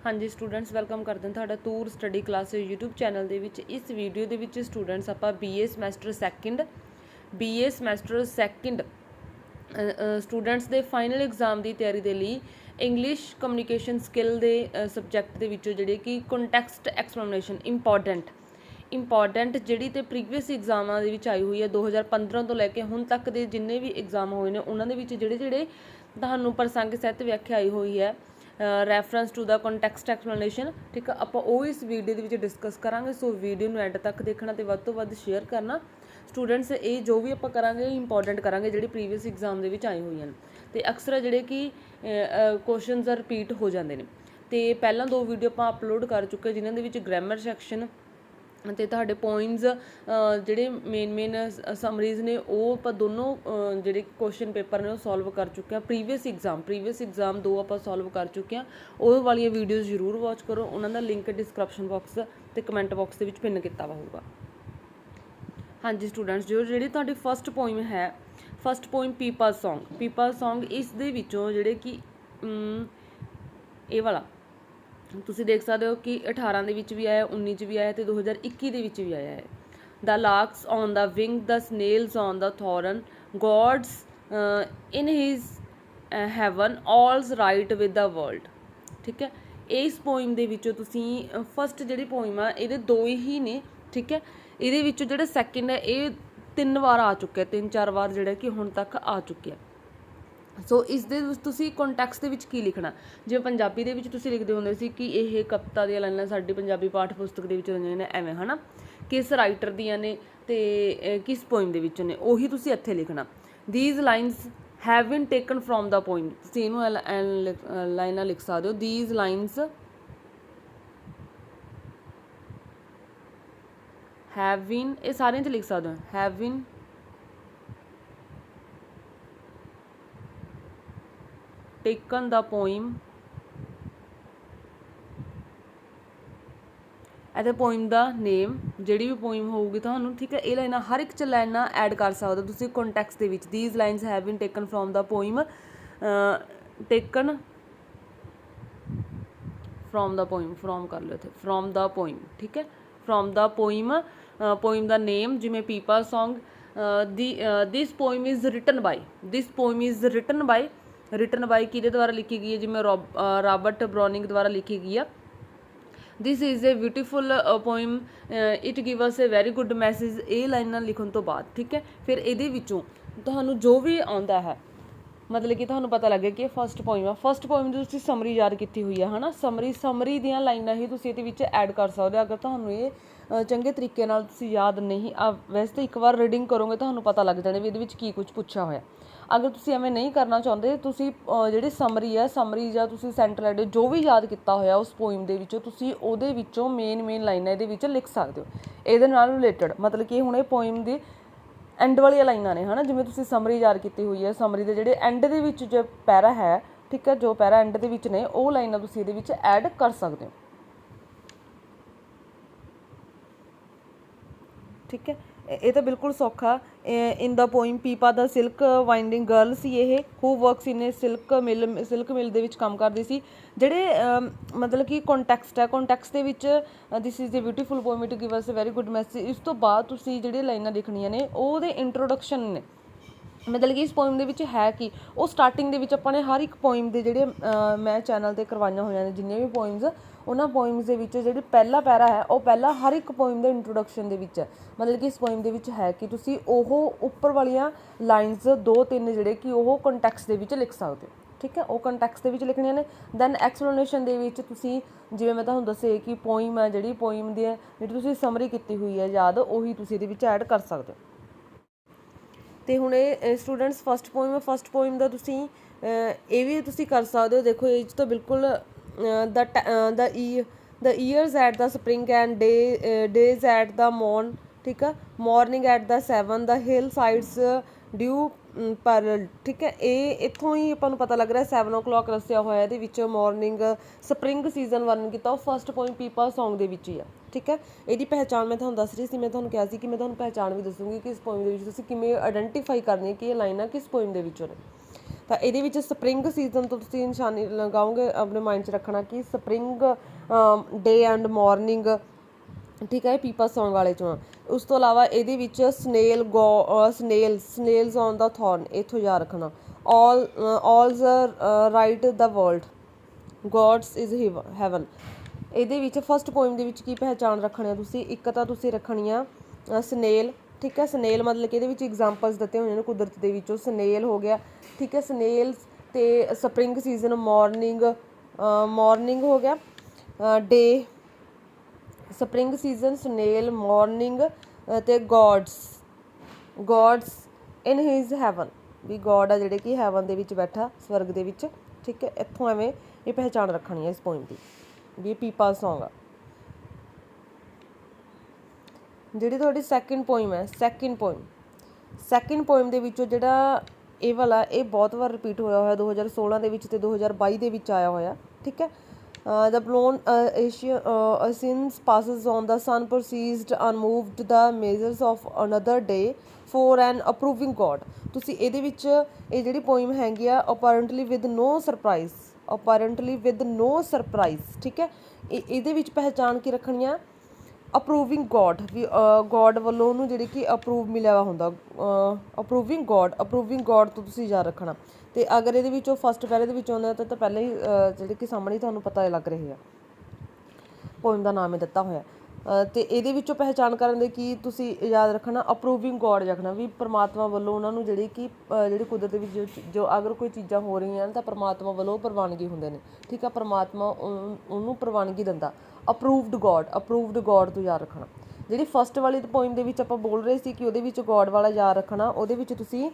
हाँ जी students welcome करते हैं तुहाडा तूर स्टडी क्लास यूट्यूब चैनल दे विच। इस वीडियो दे विच स्टूडेंट्स आपां BA semester second students they final exam की तैयारी के लिए इंग्लिश कम्युनिकेशन स्किल के सबजैक्ट के विचों जिहड़े कि कंटैक्सट एक्सप्लेनेशन इंपॉर्टेंट जिहड़ी ते प्रीवियस एग्जामां दे विच आई हुई है 2015 तो लैके हुण तक के जिन्ने भी एग्जाम होए ने उन्हां दे विच जिहड़े जिहड़े तुहानूं प्रसंग सहित व्याख्या आई हुई है reference to the context explanation. ठीक है, आपां ਉਹ इस वीडियो ਦੇ ਵਿੱਚ डिस्कस करांगे। सो वीडियो ਨੂੰ एंड तक देखना ਤੇ ਵੱਧ ਤੋਂ ਵੱਧ शेयर करना। स्टूडेंट्स ये जो भी आपां करांगे इंपॉर्टेंट करांगे ਜਿਹੜੀ प्रीवियस एग्जाम ਦੇ ਵਿੱਚ ਆਈ ਹੋਈਆਂ ਨੇ ਤੇ ਅਕਸਰ ਜਿਹੜੇ ਕਿ ਕੁਐਸਚਨਸ ਰਿਪੀਟ ਹੋ ਜਾਂਦੇ ਨੇ ਤੇ ਪਹਿਲਾਂ ਦੋ ਵੀਡੀਓ ਆਪਾਂ ਅਪਲੋਡ ਕਰ ਚੁੱਕੇ ਜਿਨ੍ਹਾਂ ਦੇ ਵਿੱਚ ਗ੍ਰਾਮਰ ਸੈਕਸ਼ਨ ਤੇ ਤੁਹਾਡੇ ਪੁਆਇੰਟਸ ਜਿਹੜੇ ਮੇਨ ਸਮਰੀਜ਼ ਨੇ ਉਹ ਆਪਾਂ ਦੋਨੋਂ ਜਿਹੜੇ ਕੁਐਸਚਨ ਪੇਪਰ ਨੇ ਉਹ ਸੋਲਵ ਕਰ ਚੁੱਕੇ ਆ। ਪ੍ਰੀਵੀਅਸ ਐਗਜ਼ਾਮ ਦੋ ਆਪਾਂ ਸੋਲਵ ਕਰ ਚੁੱਕੇ ਆ। ਉਹ ਵਾਲੀਆਂ ਵੀਡੀਓਜ਼ ਜ਼ਰੂਰ ਵਾਚ ਕਰੋ, ਉਹਨਾਂ ਦਾ ਲਿੰਕ ਡਿਸਕ੍ਰਿਪਸ਼ਨ ਬਾਕਸ ਤੇ ਕਮੈਂਟ ਬਾਕਸ ਦੇ ਵਿੱਚ ਪਿੰਨ ਕੀਤਾ ਹੋਊਗਾ। हाँ जी स्टूडेंट्स जो ਜਿਹੜੀ ਤੁਹਾਡੀ ਫਸਟ ਪੋਇਮ ਹੈ, ਫਸਟ ਪੋਇਮ ਪੀਪਾ ਸੌਂਗ ਇਸ ਦੇ ਵਿੱਚੋਂ ਜਿਹੜੇ ਕਿ ਇਹ ਵਾਲਾ ਤੁਸੀਂ ਦੇਖ ਸਕਦੇ ਹੋ ਕਿ 18 ਦੇ ਵਿੱਚ ਵੀ ਆਇਆ, 19 ਚ ਵੀ ਆਇਆ ਤੇ 2021 ਦੇ ਵਿੱਚ ਵੀ ਆਇਆ ਹੈ। The larks on the wing, the snails on the thorn, God's in his heaven, all's right with the world. ਠੀਕ ਹੈ, ਇਸ ਪੋਇਮ ਦੇ ਵਿੱਚੋਂ ਤੁਸੀਂ ਫਸਟ ਜਿਹੜੀ ਪੋਇਮ ਆ ਇਹਦੇ ਦੋ ਹੀ ਨੇ। ਠੀਕ ਹੈ, ਇਹਦੇ ਵਿੱਚੋਂ ਜਿਹੜਾ ਸੈਕਿੰਡ ਹੈ ਇਹ 3 ਵਾਰ ਆ ਚੁੱਕਿਆ, 3-4 ਵਾਰ ਜਿਹੜਾ ਕਿ ਹੁਣ ਤੱਕ ਆ ਚੁੱਕਿਆ। ਸੋ ਇਸ ਦੇ ਤੁਸੀਂ ਕੰਟੈਕਸਟ ਦੇ ਵਿੱਚ ਕੀ ਲਿਖਣਾ, ਜਿਵੇਂ ਪੰਜਾਬੀ ਦੇ ਵਿੱਚ ਤੁਸੀਂ ਲਿਖਦੇ ਹੁੰਦੇ ਸੀ ਕਿ ਇਹ ਕਵਿਤਾ ਦੀਆਂ ਲਾਈਨਾਂ ਸਾਡੀ ਪੰਜਾਬੀ ਪਾਠ ਪੁਸਤਕ ਦੇ ਵਿੱਚ ਰਹੀਆਂ ਨੇ, ਐਵੇਂ ਹੈ ਨਾ, ਕਿਸ ਰਾਈਟਰ ਦੀਆਂ ਨੇ ਤੇ ਕਿਸ ਪੋਇਮ ਦੇ ਵਿੱਚੋਂ ਨੇ, ਉਹੀ ਤੁਸੀਂ ਇੱਥੇ ਲਿਖਣਾ। These lines have been taken from the poem, ਤੁਸੀਂ ਇਹਨੂੰ ਲਾਈਨਾਂ ਲਿਖ ਸਕਦੇ ਹੋ। ਥੀਜ਼ ਲਾਈਨਸ हैव बीन, ये सारे च लिख सकते हो, have been taken the poem, इहदे पोइम दा नेम, जिहड़ी भी पोइम होगी तुहानूं। ठीक है, ये लाइनां हर एक च लाइनां ऐड कर सकते हो तुसीं कॉन्टैक्स्ट दे विच। These lines have been taken from the poem, taken from the poem, from कर लो इत्थे, फ्रॉम द पोइम। ठीक है, फ्रॉम द पोइम, पोइम दा नेम जिवें Pippa song. This poem is written by, this poem is written by किहदे द्वारा लिखी गई है, जिवें रॉबर्ट ब्राउनिंग द्वारा लिखी गई है। This is a beautiful poem, it give us a very good message. ये लाइनां लिखण तो बाद ठीक है, फिर इहदे विचों तुहानूं जो भी आउंदा है, मतलब कि तुहानूं पता लगे कि फस्ट पोइम आ, फस्ट पोइम की तुसीं समरी याद की हुई है ना, समरी दीयां लाइनां ही तुसीं इहदे विच ऐड कर सकदे हो। अगर तुहानूं ये चंगे तरीके नाल तुसीं याद नहीं, वैसे तो एक बार रीडिंग करोगे तुहानूं पता लग जाना भी इहदे विच की कुछ पुछा होया। अगर तुसीं एवें नहीं करना चाहुंदे, तुसीं जिहड़ी समरी जां तुसीं सेंटर आइडिया जो भी याद किया होया उस पोइम दे विचों तुसीं ओहदे विचों मेन लाइनां इहदे विच लिख सकदे हो इहदे नाल रिलेटेड। मतलब कि हुण इह पोइम दी एंड वाली लाइनां ने है ना, जिवें तुसीं समरी याद की हुई है, समरी दे जिहड़े एंड दे विच जो पैरा है, ठीक है, जो पैरा एंड दे विच ने वो लाइनां तुसीं इहदे विच ऐड कर सकदे हो। ठीक है, ये तो बिल्कुल सौखा। इन द पोइम पीपा the silk winding girl she ये हू वर्कस इन ए सिल्क मिल दे विच काम करदी सी। जिहड़े मतलब कि कॉन्टैक्सट है, कॉन्टैक्सट दे विच this is a beautiful poem to give us a very good message. इस तो बाद तुसीं जिहड़े लाइनां लिखणियां ने ओहदे इंट्रोडक्शन ने, मतलब कि इस पोइम दे विच है कि वो स्टार्टिंग दे विच आपां ने हर एक पोइम दे जिहड़े मैं चैनल ते करवाइयां होईयां ने जिन्ने भी पोइम्स, उन्हां पोइम्स दे विच जिहड़ी पहला पैरा है वो पहला हर एक पोइम दे इंट्रोडक्शन दे विच है। मतलब कि इस पोइम दे विच है कि तुसीं ओह उपर वालियां लाइन्स 2-3 जिहड़े कि ओह कंटैक्सट दे विच लिख सकदे हो। ठीक है, वो कंटैक्सट दे विच लिखणियां ने। दैन एक्सप्लेनेशन दे विच तुसीं जिवें मैं तुहानूं दस्से कि पोइम है जिहड़ी पोइम दी जिहड़ी तुसीं समरी कीती हुई है याद, उही तुसीं इहदे विच ऐड कर सकदे हो। तो हुण ये स्टूडेंट्स फस्ट पोइम का तुसीं ये भी तुसीं कर सकते हो। देखो ये तो बिल्कुल the years at the spring and days at the morn. ठीक है, morning at the 7 the hill sides dew pearl. ठीक है, ये इत्थों ही आपां नूं पता लग रहा है 7 o'clock दस्सिया होया इहदे विच मॉर्निंग स्प्रिंग सीजन वर्णन किया फस्ट पोइम पीपा सॉन्ग दे विच ही है। ठीक है, ਇਹਦੀ पहचान मैं ਤੁਹਾਨੂੰ दस रही थी, मैं ਤੁਹਾਨੂੰ ਕਿਹਾ ਸੀ कि मैं ਤੁਹਾਨੂੰ पहचान भी दसूँगी कि इस पोइम ਦੇ ਵਿੱਚ ਤੁਸੀਂ ਕਿਵੇਂ ਆਇਡੈਂਟੀਫਾਈ ਕਰਨੀ है कि ये लाइनां किस पोइम ਦੇ ਵਿੱਚੋਂ ਨੇ। ਤਾਂ ਇਹਦੇ ਵਿੱਚ ਸਪਰਿੰਗ ਸੀਜ਼ਨ ਤੋਂ ਤੁਸੀਂ ਨਿਸ਼ਾਨੀ ਲਗਾਓਗੇ, ਆਪਣੇ ਮਾਈਂਡ 'ਚ ਰੱਖਣਾ ਕਿ ਸਪਰਿੰਗ ਡੇ ਐਂਡ ਮਾਰਨਿੰਗ, ਠੀਕ ਹੈ, ਪੀਪਾ ਸੌਂਗ ਵਾਲੇ 'ਚੋਂ। ਉਸ ਤੋਂ ਇਲਾਵਾ ਇਹਦੇ ਵਿੱਚ ਸਨੇਲਸ ਔਨ ਦਾ ਥੌਰਨ, ਇੱਥੋਂ ਯਾਦ ਰੱਖਣਾ। All's right the world, God's is heaven. ਇਹਦੇ ਵਿੱਚ ਫਸਟ ਪੋਇਮ ਦੇ ਵਿੱਚ ਕੀ ਪਹਿਚਾਣ ਰੱਖਣੀ ਆ ਤੁਸੀਂ? ਇੱਕ ਤਾਂ ਤੁਸੀਂ ਰੱਖਣੀ ਆ ਸਨੇਲ, ਠੀਕ ਹੈ। ਸਨੇਲ ਮਤਲਬ ਕਿ ਇਹਦੇ ਵਿੱਚ ਐਗਜ਼ਾਮਪਲਸ ਦਿੱਤੇ ਹੋਏ ਨੇ ਕੁਦਰਤ ਦੇ ਵਿੱਚੋਂ। ਸਨੇਲ ਹੋ ਗਿਆ, ਠੀਕ ਹੈ, ਸਨੇਲਸ। ਅਤੇ ਸਪਰਿੰਗ ਸੀਜ਼ਨ ਮੋਰਨਿੰਗ ਹੋ ਗਿਆ, ਡੇ, ਸਪਰਿੰਗ ਸੀਜ਼ਨ, ਸਨੇਲ, ਮੋਰਨਿੰਗ, ਅਤੇ God's in his Heaven, we God ਆ ਜਿਹੜੇ ਕਿ ਹੈਵਨ ਦੇ ਵਿੱਚ ਬੈਠਾ, ਸਵਰਗ ਦੇ ਵਿੱਚ, ਠੀਕ ਹੈ। ਇੱਥੋਂ ਐਵੇਂ ਇਹ ਪਹਿਚਾਣ ਰੱਖਣੀ ਹੈ ਇਸ ਪੋਇਮ ਦੀ, ਵੀ ਇਹ ਪੀਪਾ ਸੌਂਗ ਆ। ਜਿਹੜੀ ਤੁਹਾਡੀ ਸੈਕਿੰਡ ਪੋਇਮ ਹੈ, ਸੈਕਿੰਡ ਪੋਇਮ ਦੇ ਵਿੱਚੋਂ ਜਿਹੜਾ ਇਹ ਵਾਲਾ, ਇਹ ਬਹੁਤ ਵਾਰ ਰਿਪੀਟ ਹੋਇਆ ਹੋਇਆ 2016 ਦੇ ਵਿੱਚ ਅਤੇ 2022 ਦੇ ਵਿੱਚ ਆਇਆ ਹੋਇਆ, ਠੀਕ ਹੈ। The blown Asians passes on, the sun proceeds unmoved, the measures of another day for an approving God। ਤੁਸੀਂ ਇਹਦੇ ਵਿੱਚ ਇਹ ਜਿਹੜੀ ਪੋਇਮ ਹੈਗੀ ਆ, apparently with no surprise, ਠੀਕ ਹੈ। ਇਹਦੇ ਵਿੱਚ ਪਹਿਚਾਣ ਕੀ ਰੱਖਣੀ ਆ? ਅਪਰੂਵਿੰਗ ਗੋਡ, ਵੀ ਗੋਡ ਵੱਲੋਂ ਉਹਨੂੰ ਜਿਹੜੀ ਕਿ ਅਪਰੂਵ ਮਿਲਿਆ ਵਾ ਹੁੰਦਾ, ਅਪਰੂਵਿੰਗ ਗੋਡ ਤੋਂ ਤੁਸੀਂ ਯਾਦ ਰੱਖਣਾ। ਅਤੇ ਅਗਰ ਇਹਦੇ ਵਿੱਚੋਂ ਫਸਟ ਪੈਰੇ ਦੇ ਵਿੱਚ ਆਉਂਦਾ ਤਾਂ ਪਹਿਲਾਂ ਹੀ ਜਿਹੜੇ ਕਿ ਸਾਹਮਣੇ ਤੁਹਾਨੂੰ ਪਤਾ ਲੱਗ ਰਹੇ ਆ, ਪੋਇਮ ਦਾ ਨਾਮ ਹੀ ਦਿੱਤਾ ਹੋਇਆ। ਅਤੇ ਇਹਦੇ ਵਿੱਚੋਂ ਪਹਿਚਾਣ ਕਰਨ ਦੇ ਕੀ ਤੁਸੀਂ ਯਾਦ ਰੱਖਣਾ? ਅਪਰੂਵਿੰਗ ਗੋਡ ਰੱਖਣਾ, ਵੀ ਪਰਮਾਤਮਾ ਵੱਲੋਂ ਉਹਨਾਂ ਨੂੰ ਜਿਹੜੀ ਕੁਦਰਤ ਦੇ ਵਿੱਚ ਜੋ ਅਗਰ ਕੋਈ ਚੀਜ਼ਾਂ ਹੋ ਰਹੀਆਂ ਹਨ ਤਾਂ ਪਰਮਾਤਮਾ ਵੱਲੋਂ ਪ੍ਰਵਾਨਗੀ ਹੁੰਦੇ ਨੇ, ਠੀਕ ਆ। ਪਰਮਾਤਮਾ ਉਹਨੂੰ ਪ੍ਰਵਾਨਗੀ ਦਿੰਦਾ। ਅਪਰੂਵਡ ਗੋਡ ਤੋਂ ਯਾਦ ਰੱਖਣਾ। ਜਿਹੜੀ ਫਸਟ ਵਾਲੀ ਪੋਇਮ ਦੇ ਵਿੱਚ ਆਪਾਂ ਬੋਲ ਰਹੇ ਸੀ ਕਿ ਉਹਦੇ ਵਿੱਚ ਗੋਡ ਵਾਲਾ ਯਾਦ ਰੱਖਣਾ, ਉਹਦੇ ਵਿੱਚ ਤੁਸੀਂ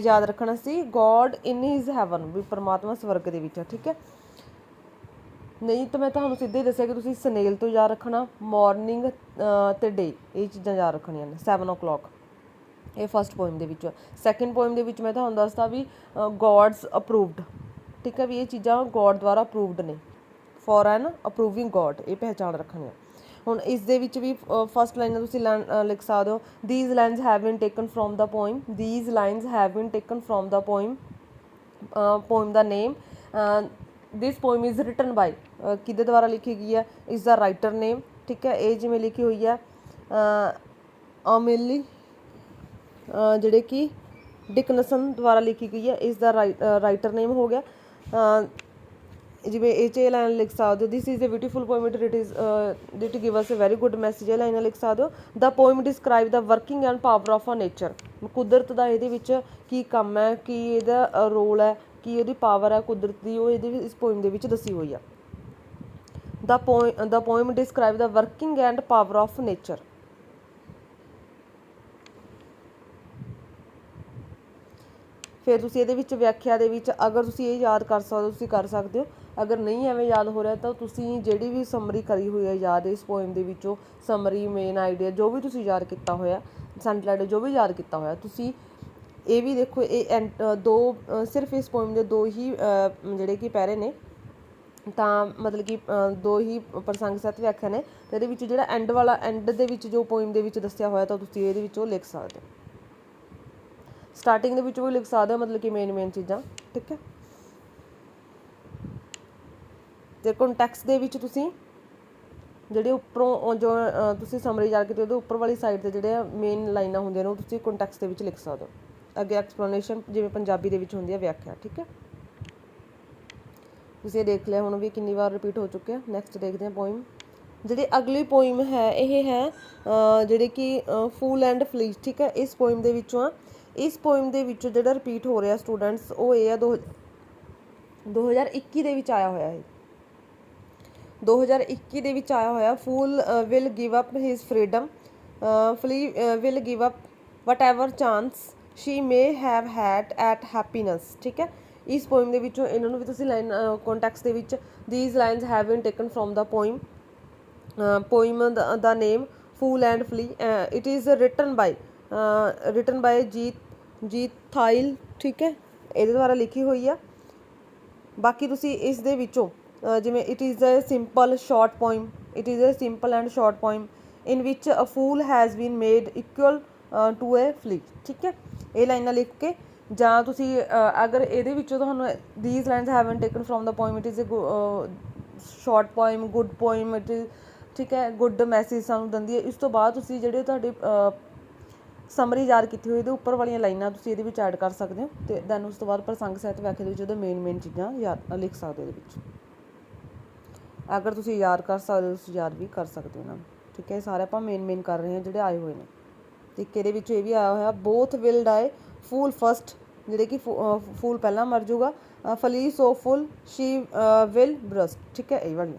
ਯਾਦ ਰੱਖਣਾ ਸੀ ਗੋਡ ਇਨ ਹਿਜ਼ ਹੈਵਨ, ਵੀ ਪਰਮਾਤਮਾ ਸਵਰਗ ਦੇ ਵਿੱਚ ਆ, ਠੀਕ ਹੈ। ਨਹੀਂ ਤਾਂ ਮੈਂ ਤੁਹਾਨੂੰ ਸਿੱਧਾ ਹੀ ਦੱਸਿਆ ਕਿ ਤੁਸੀਂ ਸਨੇਲ ਤੋਂ ਯਾਦ ਰੱਖਣਾ, ਮਾਰਨਿੰਗ ਅਤੇ ਡੇ, ਇਹ ਚੀਜ਼ਾਂ ਯਾਦ ਰੱਖਣੀਆਂ ਨੇ। 7 o'clock ਇਹ ਫਸਟ ਪੋਇਮ ਦੇ ਵਿੱਚ। ਸੈਕਿੰਡ ਪੋਇਮ ਦੇ ਵਿੱਚ ਮੈਂ ਤੁਹਾਨੂੰ ਦੱਸਦਾ ਵੀ ਗੋਡਸ ਅਪਰੂਵਡ, ਠੀਕ ਹੈ, ਵੀ ਇਹ ਚੀਜ਼ਾਂ ਗੋਡ ਦੁਆਰਾ ਅਪਰੂਵਡ ਨੇ, ਫੋਰ ਐਨ ਅਪਰੂਵਿੰਗ ਗੋਡ, ਇਹ ਪਹਿਚਾਣ ਰੱਖਣੀ ਆ। ਹੁਣ ਇਸ ਦੇ ਵਿੱਚ ਵੀ ਫਸਟ ਲਾਈਨ ਤੁਸੀਂ ਲਿਖ ਸਕਦੇ ਹੋ, these lines have been taken from the poem, poem the name, this poem is written by, ਕਿਹਦੇ ਦੁਆਰਾ ਲਿਖੀ ਗਈ ਹੈ? is the writer name, ਠੀਕ ਹੈ। ਇਹ ਜਿਵੇਂ ਲਿਖੀ ਹੋਈ ਹੈ ਅਮੇਲੀ ਜਿਹੜੇ ਕਿ ਡਿਕਨਸਨ ਦੁਆਰਾ ਲਿਖੀ ਗਈ ਹੈ, ਇਸ ਦਾ ਰਾਈਟਰ ਨੇਮ ਹੋ ਗਿਆ। ਜਿਵੇਂ ਇਹ 'ਚ ਇਹ ਲਾਈਨ ਲਿਖ ਸਕਦੇ ਹੋ, this is a beautiful poem, it give us a very good message, ਇਹ ਲਾਈਨਾਂ ਲਿਖ ਸਕਦੇ ਹੋ। The poem describe the working and power of a nature, ਕੁਦਰਤ ਦਾ ਇਹਦੇ ਵਿੱਚ ਕੀ ਕੰਮ ਹੈ, ਕੀ ਇਹਦਾ ਰੋਲ ਹੈ, ਕੀ ਉਹਦੀ ਪਾਵਰ ਹੈ ਕੁਦਰਤ ਦੀ, ਉਹ ਇਸ ਪੋਇਮ ਦੇ ਵਿੱਚ ਦੱਸੀ ਹੋਈ ਆ। The poem describe the working and power of nature. ਫਿਰ ਤੁਸੀਂ ਇਹਦੇ ਵਿੱਚ ਵਿਆਖਿਆ ਦੇ ਵਿੱਚ ਅਗਰ ਤੁਸੀਂ ਇਹ ਯਾਦ ਕਰ ਸਕਦੇ ਹੋ ਤੁਸੀਂ ਕਰ ਸਕਦੇ ਹੋ, ਅਗਰ ਨਹੀਂ ਐਵੇਂ ਯਾਦ ਹੋ ਰਿਹਾ ਤਾਂ ਤੁਸੀਂ ਜਿਹੜੀ ਵੀ ਸਮਰੀ ਕਰੀ ਹੋਈ ਹੈ ਯਾਦ ਇਸ ਪੋਇਮ ਦੇ ਵਿੱਚੋਂ, ਸਮਰੀ, ਮੇਨ ਆਈਡੀਆ ਜੋ ਵੀ ਤੁਸੀਂ ਯਾਦ ਕੀਤਾ ਹੋਇਆ, ਸੈਂਟਰਲ ਜੋ ਵੀ ਯਾਦ ਕੀਤਾ ਹੋਇਆ, ਤੁਸੀਂ ਇਹ ਵੀ ਦੇਖੋ। ਇਹ ਸਿਰਫ ਇਸ ਪੋਇਮ ਦੇ 2 ਹੀ ਜਿਹੜੇ ਕਿ ਪੈਰੇ ਨੇ, ਤਾਂ ਮਤਲਬ ਕਿ 2 ਹੀ ਪ੍ਰਸੰਗ ਸਹਿਤ ਵਿਆਖਿਆ ਨੇ। ਅਤੇ ਇਹਦੇ ਵਿੱਚ ਜਿਹੜਾ ਐਂਡ ਦੇ ਵਿੱਚ ਜੋ ਪੋਇਮ ਦੇ ਵਿੱਚ ਦੱਸਿਆ ਹੋਇਆ ਤਾਂ ਤੁਸੀਂ ਇਹਦੇ ਵਿੱਚੋਂ ਲਿਖ ਸਕਦੇ ਹੋ। ਸਟਾਰਟਿੰਗ ਦੇ ਵਿੱਚ ਵੀ ਲਿਖ ਸਕਦੇ ਹੋ, ਮਤਲਬ ਕਿ ਮੇਨ ਚੀਜ਼ਾਂ, ਠੀਕ ਹੈ। ਅਤੇ ਕੰਟੈਕਸਟ ਦੇ ਵਿੱਚ ਤੁਸੀਂ ਜਿਹੜੇ ਉੱਪਰੋਂ ਜੋ ਤੁਸੀਂ ਸਮਰੀ ਯਾਦ ਕੀਤੀ ਉਹਦੇ ਉੱਪਰ ਵਾਲੀ ਸਾਈਡ 'ਤੇ ਜਿਹੜੇ ਮੇਨ ਲਾਈਨਾਂ ਹੁੰਦੀਆਂ ਨੇ ਉਹ ਤੁਸੀਂ ਕੰਟੈਕਸਟ ਦੇ ਵਿੱਚ ਲਿਖ ਸਕਦੇ ਹੋ। ਅੱਗੇ ਐਕਸਪਲੇਨੇਸ਼ਨ ਜਿਵੇਂ ਪੰਜਾਬੀ ਦੇ ਵਿੱਚ ਹੁੰਦੀ ਹੈ ਵਿਆਖਿਆ, ਠੀਕ ਹੈ। ਤੁਸੀਂ ਇਹ ਦੇਖ ਲਿਆ ਹੁਣ ਵੀ ਕਿੰਨੀ ਵਾਰ ਰਿਪੀਟ ਹੋ ਚੁੱਕਿਆ। ਨੈਕਸਟ ਦੇਖਦੇ ਹਾਂ ਪੋਇਮ। ਜਿਹੜੀ ਅਗਲੀ ਪੋਇਮ ਹੈ ਇਹ ਹੈ ਜਿਹੜੇ ਕਿ ਫੂਲ ਐਂਡ ਫਲੀਸ, ਠੀਕ ਹੈ। ਇਸ ਪੋਇਮ ਦੇ ਵਿੱਚੋਂ ਇਸ ਪੋਇਮ ਦੇ ਵਿੱਚੋਂ ਜਿਹੜਾ ਰਿਪੀਟ ਹੋ ਰਿਹਾ ਸਟੂਡੈਂਟਸ ਉਹ ਇਹ ਆ 2021 ਦੇ ਵਿੱਚ ਆਇਆ ਹੋਇਆ ਹੈ। 2021 ਦੇ ਵਿੱਚ ਆਇਆ ਹੋਇਆ। Fool will give up his freedom, flea will give up whatever chance she may have had at happiness, ਠੀਕ ਹੈ। ਇਸ ਪੋਇਮ ਦੇ ਵਿੱਚੋਂ ਇਹਨਾਂ ਨੂੰ ਵੀ ਤੁਸੀਂ ਲਾਈਨ ਕੰਟੈਕਸਟ ਦੇ ਵਿੱਚ these lines have been taken from the poem the name Fool and Flea, it is written by ਜੀਤ ਥਾਇਲ, ਠੀਕ ਹੈ, ਇਹਦੇ ਦੁਆਰਾ ਲਿਖੀ ਹੋਈ ਆ। ਬਾਕੀ ਤੁਸੀਂ ਇਸ ਦੇ ਵਿੱਚੋਂ ਜਿਵੇਂ it is a simple and short poem in which a fool has been made equal to a flea, ਠੀਕ ਹੈ। ਇਹ ਲਾਈਨਾਂ ਲਿਖ ਕੇ ਜਾਂ ਤੁਸੀਂ ਅਗਰ ਇਹਦੇ ਵਿੱਚੋਂ ਤੁਹਾਨੂੰ these lines have been taken from the poem, it is a short poem, good poem, it is ਠੀਕ ਹੈ, ਗੁੱਡ ਮੈਸੇਜ ਸਾਨੂੰ ਦਿੰਦੀ ਹੈ। ਇਸ ਤੋਂ ਬਾਅਦ ਤੁਸੀਂ ਜਿਹੜੇ ਤੁਹਾਡੇ ਸਮਰੀ ਯਾਦ ਕੀਤੀ ਹੋਈ ਇਹਦੇ ਉੱਪਰ ਵਾਲੀਆਂ ਲਾਈਨਾਂ ਤੁਸੀਂ ਇਹਦੇ ਵਿੱਚ ਐਡ ਕਰ ਸਕਦੇ ਹੋ, ਅਤੇ ਦੈਨ ਉਸ ਤੋਂ ਬਾਅਦ ਪ੍ਰਸੰਗ ਸਾਹਿਤ ਵਿਆਖਿਆ ਦੇ ਵਿੱਚ ਉਹਦੇ ਮੇਨ ਚੀਜ਼ਾਂ ਯਾਦ ਲਿਖ ਸਕਦੇ ਹੋ ਇਹਦੇ ਵਿੱਚ। ਅਗਰ ਤੁਸੀਂ ਯਾਦ ਕਰ ਸਕਦੇ ਹੋ ਤੁਸੀਂ ਯਾਦ ਵੀ ਕਰ ਸਕਦੇ ਹੋ ਇਹਨਾਂ ਨੂੰ, ਠੀਕ ਹੈ। ਇਹ ਸਾਰੇ ਆਪਾਂ ਮੇਨ ਕਰ ਰਹੇ ਹਾਂ ਜਿਹੜੇ ਆਏ ਹੋਏ ਨੇ। ਤੇ ਇਹਦੇ ਵਿੱਚ ਇਹ ਵੀ ਆਇਆ ਹੋਇਆ ਬੋਥ ਵਿਲ ਡਾਈ ਫੂਲ ਫਸਟ, ਜਿਹੜੇ ਕਿ ਫੂਲ ਪਹਿਲਾਂ ਮਰ ਜਾਊਗਾ, ਫਲੀ ਸੋ ਫੁੱਲ ਸ਼ੀ ਵਿਲ ਬਰਸਟ, ਠੀਕ ਹੈ, ਇਹ ਵਾਲੀ।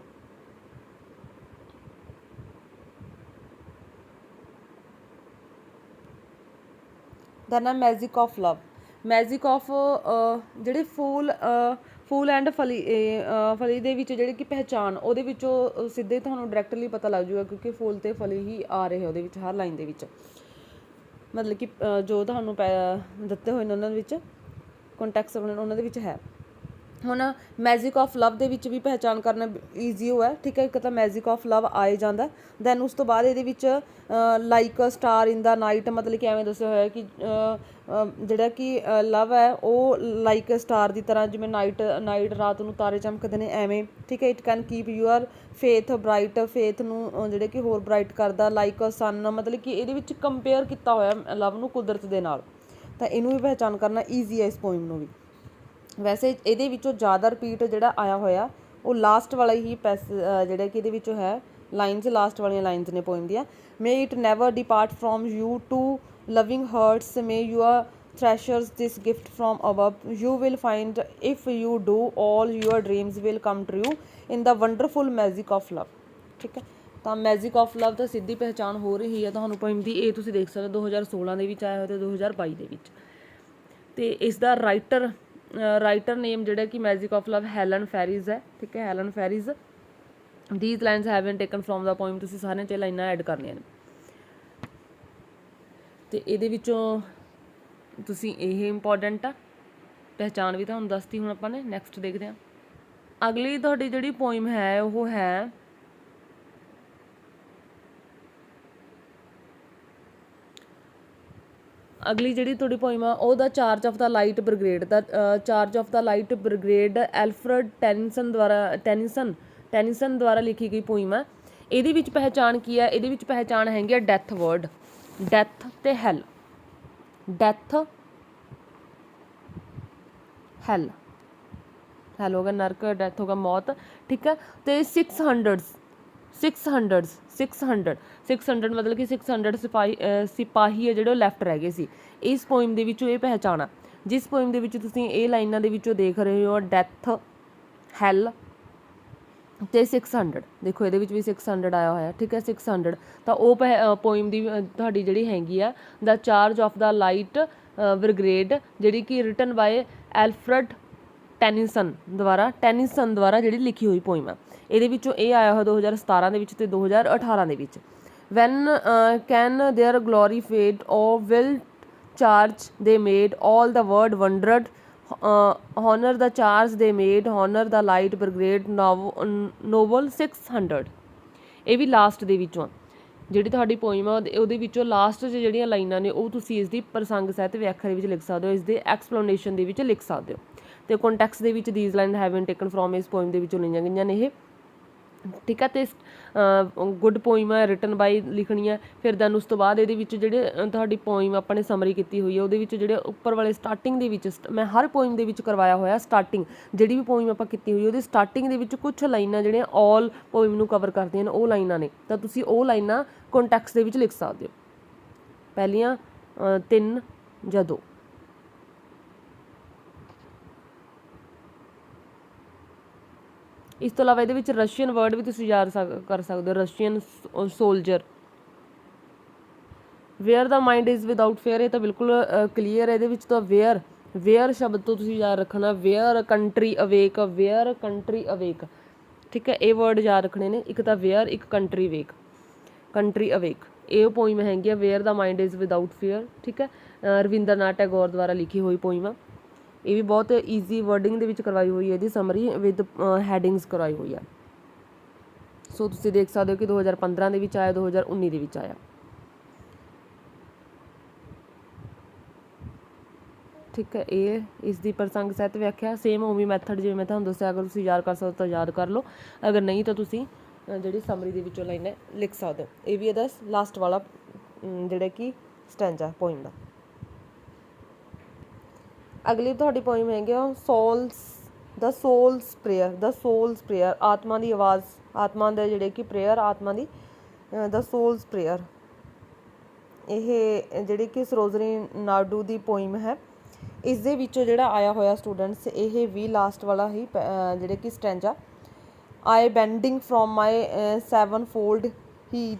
ਦੈਨ ਆ magic of love. Magic of ਜਿਹੜੇ ਫੂਲ ਐਂਡ ਫਲੀ ਦੇ ਵਿੱਚ ਜਿਹੜੀ ਕਿ ਪਹਿਚਾਣ ਉਹਦੇ ਵਿੱਚੋਂ ਸਿੱਧੇ ਤੁਹਾਨੂੰ ਡਾਇਰੈਕਟਲੀ ਪਤਾ ਲੱਗ ਜੂਗਾ, ਕਿਉਂਕਿ ਫੂਲ ਤੇ ਫਲੀ ਹੀ ਆ ਰਹੇ ਉਹਦੇ ਵਿੱਚ ਹਰ ਲਾਈਨ ਦੇ ਵਿੱਚ, ਮਤਲਬ ਕਿ ਜੋ ਤੁਹਾਨੂੰ ਦਿੱਤੇ ਹੋਏ ਨੇ ਉਹਨਾਂ ਦੇ ਵਿੱਚ ਕੰਟੈਕਸਟ ਉਹਨਾਂ ਦੇ ਵਿੱਚ ਹੈ। ਹੁਣ ਮੈਜਿਕ ਆਫ ਲਵ ਦੇ ਵਿੱਚ ਵੀ ਪਹਿਚਾਣ ਕਰਨਾ ਈਜ਼ੀ ਹੋ ਹੈ, ਠੀਕ ਹੈ। ਇੱਕ ਤਾਂ ਮੈਜਿਕ ਆਫ ਲਵ ਆਏ ਜਾਂਦਾ, ਦੈਨ ਉਸ ਤੋਂ ਬਾਅਦ ਇਹਦੇ ਵਿੱਚ ਲਾਈਕ ਸਟਾਰ ਇਨ ਦਾ ਨਾਈਟ, ਮਤਲਬ ਕਿ ਐਵੇਂ ਦੱਸਿਆ ਹੋਇਆ ਕਿ ਜਿਹੜਾ ਕਿ ਲਵ ਹੈ ਉਹ ਲਾਈਕ ਸਟਾਰ ਦੀ ਤਰ੍ਹਾਂ, ਜਿਵੇਂ ਨਾਈਟ ਰਾਤ ਨੂੰ ਤਾਰੇ ਚਮਕਦੇ ਨੇ ਐਵੇਂ, ਠੀਕ ਹੈ। It can keep your faith bright, faith ਨੂੰ ਜਿਹੜੇ ਕਿ ਹੋਰ ਬਰਾਈਟ ਕਰਦਾ, ਲਾਈਕ ਸਨ, ਮਤਲਬ ਕਿ ਇਹਦੇ ਵਿੱਚ ਕੰਪੇਅਰ ਕੀਤਾ ਹੋਇਆ ਲਵ ਨੂੰ ਕੁਦਰਤ ਦੇ ਨਾਲ, ਤਾਂ ਇਹਨੂੰ ਵੀ ਪਹਿਚਾਣ ਕਰਨਾ ਈਜ਼ੀ ਹੈ ਇਸ ਪੋਇਮ ਨੂੰ ਵੀ। ਵੈਸੇ ਇਹਦੇ ਵਿੱਚੋਂ ਜ਼ਿਆਦਾ ਰਿਪੀਟ ਜਿਹੜਾ ਆਇਆ ਹੋਇਆ ਉਹ ਲਾਸਟ ਵਾਲਾ ਹੀ ਜਿਹੜਾ ਕਿ ਇਹਦੇ ਵਿੱਚੋਂ ਹੈ ਲਾਈਨਸ, ਲਾਸਟ ਵਾਲੀਆਂ ਲਾਈਨਸ ਨੇ ਪੋਇਮ ਦੀਆਂ। May it never depart from you to loving hearts, may your treasures this gift from above, you will find if you do all your dreams will come true in the wonderful magic of love, ਠੀਕ ਹੈ। ਤਾਂ magic of ਲਵ ਤਾਂ ਸਿੱਧੀ ਪਹਿਚਾਣ ਹੋ ਰਹੀ ਹੈ ਤੁਹਾਨੂੰ ਪੋਇਮ ਦੀ। ਇਹ ਤੁਸੀਂ ਦੇਖ ਸਕਦੇ 2016 ਦੇ ਵਿੱਚ ਆਇਆ ਹੋਇਆ ਅਤੇ 2022 ਦੇ ਵਿੱਚ। ਅਤੇ ਇਸ ਦਾ ਰਾਈਟਰ ਨੇਮ ਜਿਹੜਾ ਕਿ magic of love Helen Ferries ਹੈ, ਠੀਕ ਹੈ, Helen Ferries. These lines have been taken from the poem, ਤੁਸੀਂ ਸਾਰਿਆਂ 'ਚ ਲਾਈਨਾਂ ਐਡ ਕਰਨੀਆਂ ਨੇ। ਅਤੇ ਇਹਦੇ ਵਿੱਚੋਂ ਤੁਸੀਂ ਇਹ ਇੰਪੋਰਟੈਂਟ ਆ ਪਹਿਚਾਣ ਵੀ ਤੁਹਾਨੂੰ ਦੱਸਤੀ। ਹੁਣ ਆਪਾਂ ਨੇ ਨੈਕਸਟ ਦੇਖਦੇ ਹਾਂ। ਅਗਲੀ ਤੁਹਾਡੀ ਜਿਹੜੀ ਪੋਇਮ ਹੈ ਉਹ ਹੈ ਅਗਲੀ ਜਿਹੜੀ ਤੁਹਾਡੀ ਪੋਇਮ ਆ ਉਹਦਾ charge of the light brigade the charge of the light brigade Alfred Tennyson ਦੁਆਰਾ ਲਿਖੀ ਗਈ ਪੋਇਮ ਹੈ। ਇਹਦੇ ਵਿੱਚ ਪਹਿਚਾਣ ਕੀ ਹੈ? ਇਹਦੇ ਵਿੱਚ ਪਹਿਚਾਣ ਹੈਗੀ ਆ ਡੈਥ ਵਰਡ, ਡੈਥ ਤੇ ਹੈਲ, ਡੈਥ ਹੈਲ, ਹੈਲ ਹੋ ਗਿਆ ਨਰਕ, ਡੈਥ ਹੋ ਗਿਆ ਮੌਤ, ਠੀਕ ਹੈ। ਅਤੇ 600 ਮਤਲਬ ਕਿ 600 ਸਿਪਾਹੀ ਹੈ ਜਿਹੜੇ ਉਹ ਲੈਫਟ ਰਹਿ ਗਏ ਸੀ। ਇਸ ਪੋਇਮ ਦੇ ਵਿੱਚੋਂ ਇਹ ਪਹਿਚਾਣ ਆ, ਜਿਸ ਪੋਇਮ ਦੇ ਵਿੱਚ ਤੁਸੀਂ ਇਹ ਲਾਈਨਾਂ ਦੇ ਵਿੱਚੋਂ ਦੇਖ ਰਹੇ ਹੋ ਡੈਥ, ਹੈਲ ਅਤੇ 600, ਦੇਖੋ ਇਹਦੇ ਵਿੱਚ ਵੀ 600 ਆਇਆ ਹੋਇਆ, ਠੀਕ ਹੈ, 600। ਤਾਂ ਉਹ ਪੋਇਮ ਦੀ ਤੁਹਾਡੀ ਜਿਹੜੀ ਹੈਗੀ ਆ the charge of the light brigade, ਜਿਹੜੀ ਕਿ ਰਿਟਨ ਬਾਏ ਐਲਫਰਡ ਟੈਨਿਸਨ ਦੁਆਰਾ ਜਿਹੜੀ ਲਿਖੀ ਹੋਈ ਪੋਇਮ ਆ। ਇਹਦੇ ਵਿੱਚੋਂ ਇਹ ਆਇਆ ਹੋਇਆ 2017 ਦੇ ਵਿੱਚ ਅਤੇ 2018 ਦੇ ਵਿੱਚ। When can their glory fade or will charge they made all the word wondered, honor the charge they made, honor the light brigade novel 600। ਇਹ ਵੀ ਲਾਸਟ ਦੇ ਵਿੱਚੋਂ ਜਿਹੜੀ ਤੁਹਾਡੀ ਪੋਇਮ ਆ ਉਹਦੇ ਵਿੱਚੋਂ ਲਾਸਟ 'ਚ ਜਿਹੜੀਆਂ ਲਾਈਨਾਂ ਨੇ ਉਹ ਤੁਸੀਂ ਇਸ ਦੀ ਪ੍ਰਸੰਗ ਸਾਹਿਤ ਵਿਆਖਿਆ ਦੇ ਵਿੱਚ ਲਿਖ ਸਕਦੇ ਹੋ, ਇਸ ਦੇ ਐਕਸਪਲੇਨੇਸ਼ਨ ਦੇ ਵਿੱਚ ਲਿਖ ਸਕਦੇ ਹੋ। ਅਤੇ ਕੰਟੈਕਸਟ ਦੇ ਵਿੱਚ these line have been taken from ਇਸ ਪੋਇਮ ਦੇ ਵਿੱਚੋਂ ਲਈਆਂ ਗਈਆਂ ਨੇ ਇਹ, ਠੀਕ ਹੈ। ਅਤੇ ਗੁੱਡ ਪੋਇਮ ਹੈ ਰਿਟਨ ਬਾਈ ਲਿਖਣੀ ਹੈ। ਫਿਰ ਦੈਨ ਉਸ ਤੋਂ ਬਾਅਦ ਇਹਦੇ ਵਿੱਚ ਜਿਹੜੇ ਤੁਹਾਡੀ ਪੋਇਮ ਆਪਾਂ ਨੇ ਸਮਰੀ ਕੀਤੀ ਹੋਈ ਹੈ ਉਹਦੇ ਵਿੱਚ ਜਿਹੜੇ ਉੱਪਰ ਵਾਲੇ ਸਟਾਰਟਿੰਗ ਦੇ ਵਿੱਚ ਮੈਂ ਹਰ ਪੋਇਮ ਦੇ ਵਿੱਚ ਕਰਵਾਇਆ ਹੋਇਆ ਸਟਾਰਟਿੰਗ, ਜਿਹੜੀ ਵੀ ਪੋਇਮ ਆਪਾਂ ਕੀਤੀ ਹੋਈ ਉਹਦੀ ਸਟਾਰਟਿੰਗ ਦੇ ਵਿੱਚ ਕੁਛ ਲਾਈਨਾਂ ਜਿਹੜੀਆਂ ਆਲ ਪੋਇਮ ਨੂੰ ਕਵਰ ਕਰਦੀਆਂ ਨੇ ਉਹ ਲਾਈਨਾਂ ਨੇ, ਤਾਂ ਤੁਸੀਂ ਉਹ ਲਾਈਨਾਂ ਕੰਟੈਕਸਟ ਦੇ ਵਿੱਚ ਲਿਖ ਸਕਦੇ ਹੋ, ਪਹਿਲੀਆਂ 3 ਜਾਂ 2। ਇਸ ਤੋਂ ਇਲਾਵਾ ਇਹਦੇ ਵਿੱਚ ਰਸ਼ੀਅਨ ਵਰਡ ਵੀ ਤੁਸੀਂ ਯਾਦ ਕਰ ਸਕਦੇ ਹੋ, Russian soldier. Where the mind is without fear, ਇਹ ਤਾਂ ਬਿਲਕੁਲ ਕਲੀਅਰ ਹੈ। ਇਹਦੇ ਵਿੱਚ ਤਾਂ ਵੇਅਰ ਸ਼ਬਦ ਤੋਂ ਤੁਸੀਂ ਯਾਦ ਰੱਖਣਾ, where country awake, where country awake, ਠੀਕ ਹੈ। ਇਹ ਵਰਡ ਯਾਦ ਰੱਖਣੇ ਨੇ, ਇੱਕ ਤਾਂ ਵੇਅਰ, ਇੱਕ ਕੰਟਰੀ ਵੇਕ, ਕੰਟਰੀ ਅਵੇਕ। ਇਹ ਪੋਇਮ ਹੈਗੀ ਆ where the mind is without fear, ਠੀਕ ਹੈ, ਰਵਿੰਦਰ ਨਾਥ ਟੈਗੋਰ ਦੁਆਰਾ ਲਿਖੀ ਹੋਈ ਪੋਇਮ ਆ। ਇਹ ਵੀ ਬਹੁਤ ਈਜ਼ੀ ਵਰਡਿੰਗ ਦੇ ਵਿੱਚ ਕਰਵਾਈ ਹੋਈ ਹੈ, ਇਹਦੀ ਸਮਰੀ ਵਿਦ ਹੈਡਿੰਗਸ ਕਰਵਾਈ ਹੋਈ ਆ। ਸੋ ਤੁਸੀਂ ਦੇਖ ਸਕਦੇ ਹੋ ਕਿ 2015 ਦੇ ਵਿੱਚ ਆਇਆ, 2019 ਦੇ ਵਿੱਚ ਆਇਆ। ਠੀਕ ਹੈ। ਇਹ ਇਸ ਦੀ ਪ੍ਰਸੰਗ ਸਹਿਤ ਵਿਆਖਿਆ ਸੇਮ ਉਵੇਂ ਮੈਥਡ ਜਿਵੇਂ ਮੈਂ ਤੁਹਾਨੂੰ ਦੱਸਿਆ, ਅਗਰ ਤੁਸੀਂ ਯਾਦ ਕਰ ਸਕਦੇ ਤਾਂ ਯਾਦ ਕਰ ਲਓ, ਅਗਰ ਨਹੀਂ ਤਾਂ ਤੁਸੀਂ ਜਿਹੜੀ ਸਮਰੀ ਦੇ ਵਿੱਚੋਂ ਲਾਈਨਾਂ ਲਿਖ ਸਕਦੇ ਹੋ। ਇਹ ਵੀ ਇਹਦਾ ਲਾਸਟ ਵਾਲਾ ਜਿਹੜਾ ਕਿ ਸਟੈਂਜਾ ਪੋਇਮ ਦਾ। ਅਗਲੀ ਤੁਹਾਡੀ ਪੋਇਮ ਹੈਗੀ ਆ ਦ ਸੋਲਸ ਪ੍ਰੇਅਰ, ਆਤਮਾ ਦੀ ਆਵਾਜ਼, ਆਤਮਾ ਦੇ ਜਿਹੜੇ ਕਿ ਪ੍ਰੇਅਰ, ਆਤਮਾ ਦੀ ਦ ਸੋਲਸ ਪ੍ਰੇਅਰ। ਇਹ ਜਿਹੜੀ ਕਿ ਸਰੋਜਨੀ ਨਾਇਡੂ ਦੀ ਪੋਇਮ ਹੈ। ਇਸ ਦੇ ਵਿੱਚੋਂ ਜਿਹੜਾ ਆਇਆ ਹੋਇਆ ਸਟੂਡੈਂਟਸ, ਇਹ ਵੀ ਲਾਸਟ ਵਾਲਾ ਹੀ ਜਿਹੜੇ ਕਿ stanza, I bending from my sevenfold heat